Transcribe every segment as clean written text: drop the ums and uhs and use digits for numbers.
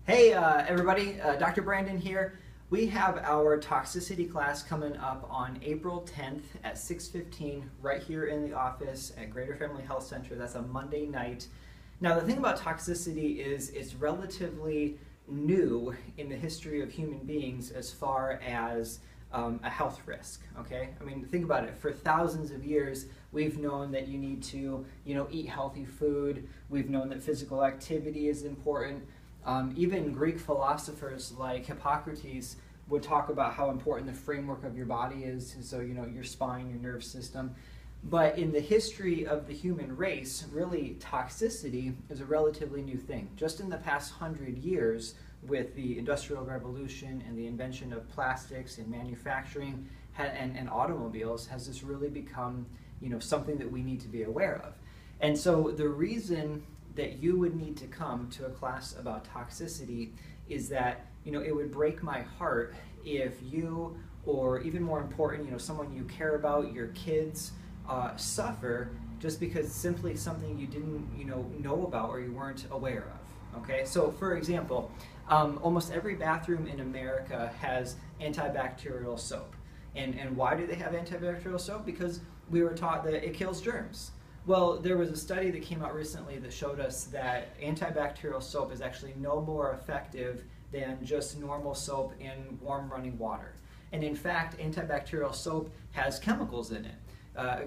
Hey everybody, Dr. Brandon here. We have our toxicity class coming up on April 10th at 6:15 right here in the office at Greater Family Health Center. That's a Monday night. Now the thing about toxicity is it's relatively new in the history of human beings as far as a health risk, okay? I mean, think about it. For thousands of years, we've known that you need to, eat healthy food. We've known that physical activity is important. Even Greek philosophers like Hippocrates would talk about how important the framework of your body is, so your spine, your nerve system. But in the history of the human race, really toxicity is a relatively new thing. Just in the past 100 years, with the Industrial Revolution and the invention of plastics and manufacturing and automobiles, has this really become something that we need to be aware of. And so the reason that you would need to come to a class about toxicity is that it would break my heart if you, or even more important, someone you care about, your kids, suffer just because simply something you didn't know about or you weren't aware of. Okay, so for example, almost every bathroom in America has antibacterial soap. And why do they have antibacterial soap? Because we were taught that it kills germs. Well, there was a study that came out recently that showed us that antibacterial soap is actually no more effective than just normal soap in warm running water. And in fact, antibacterial soap has chemicals in it.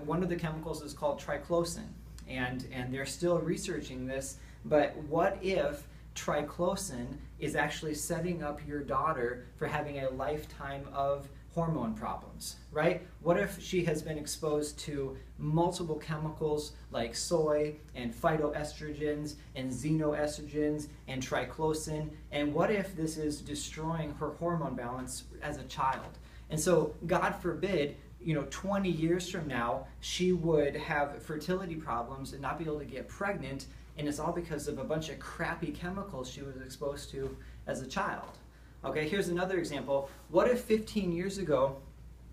One of the chemicals is called triclosan, and they're still researching this, but what if triclosan is actually setting up your daughter for having a lifetime of hormone problems, right? What if she has been exposed to multiple chemicals like soy and phytoestrogens and xenoestrogens and triclosan, and what if this is destroying her hormone balance as a child? And so, God forbid, 20 years from now, she would have fertility problems and not be able to get pregnant, and it's all because of a bunch of crappy chemicals she was exposed to as a child. Okay, here's another example. What if 15 years ago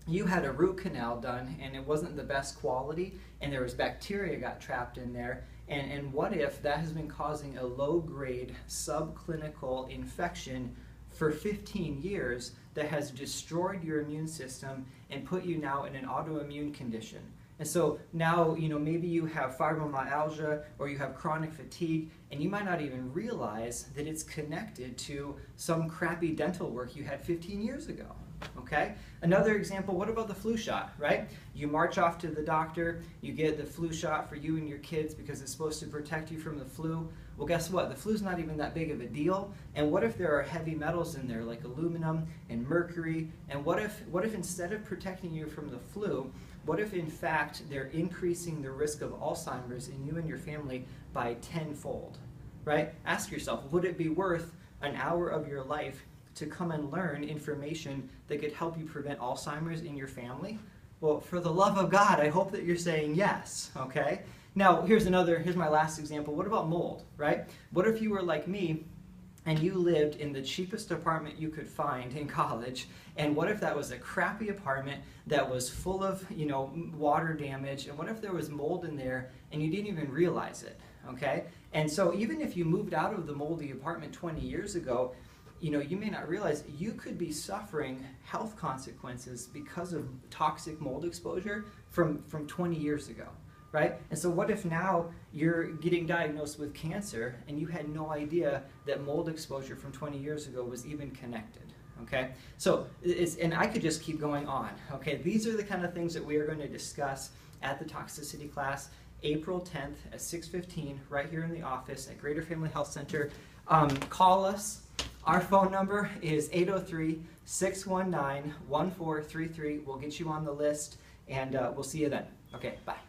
you had a root canal done and it wasn't the best quality and there was bacteria got trapped in there, and what if that has been causing a low-grade subclinical infection for 15 years that has destroyed your immune system and put you now in an autoimmune condition? And so now, maybe you have fibromyalgia or you have chronic fatigue, and you might not even realize that it's connected to some crappy dental work you had 15 years ago, okay? Another example, what about the flu shot, right? You march off to the doctor, you get the flu shot for you and your kids because it's supposed to protect you from the flu. Well, guess what? The flu's not even that big of a deal. And what if there are heavy metals in there like aluminum and mercury? And what if instead of protecting you from the flu, what if in fact they're increasing the risk of Alzheimer's in you and your family by tenfold, right? Ask yourself, would it be worth an hour of your life to come and learn information that could help you prevent Alzheimer's in your family? Well, for the love of God, I hope that you're saying yes, okay? Now, here's my last example. What about mold, right? What if you were like me and you lived in the cheapest apartment you could find in college, and what if that was a crappy apartment that was full of, water damage, and what if there was mold in there and you didn't even realize it, okay? And so even if you moved out of the moldy apartment 20 years ago, you may not realize you could be suffering health consequences because of toxic mold exposure from 20 years ago. Right? And so what if now you're getting diagnosed with cancer and you had no idea that mold exposure from 20 years ago was even connected? Okay? So, and I could just keep going on. Okay? These are the kind of things that we are going to discuss at the toxicity class, April 10th at 6:15 right here in the office at Greater Family Health Center. Call us. Our phone number is 803-619-1433. We'll get you on the list, and we'll see you then. Okay, bye.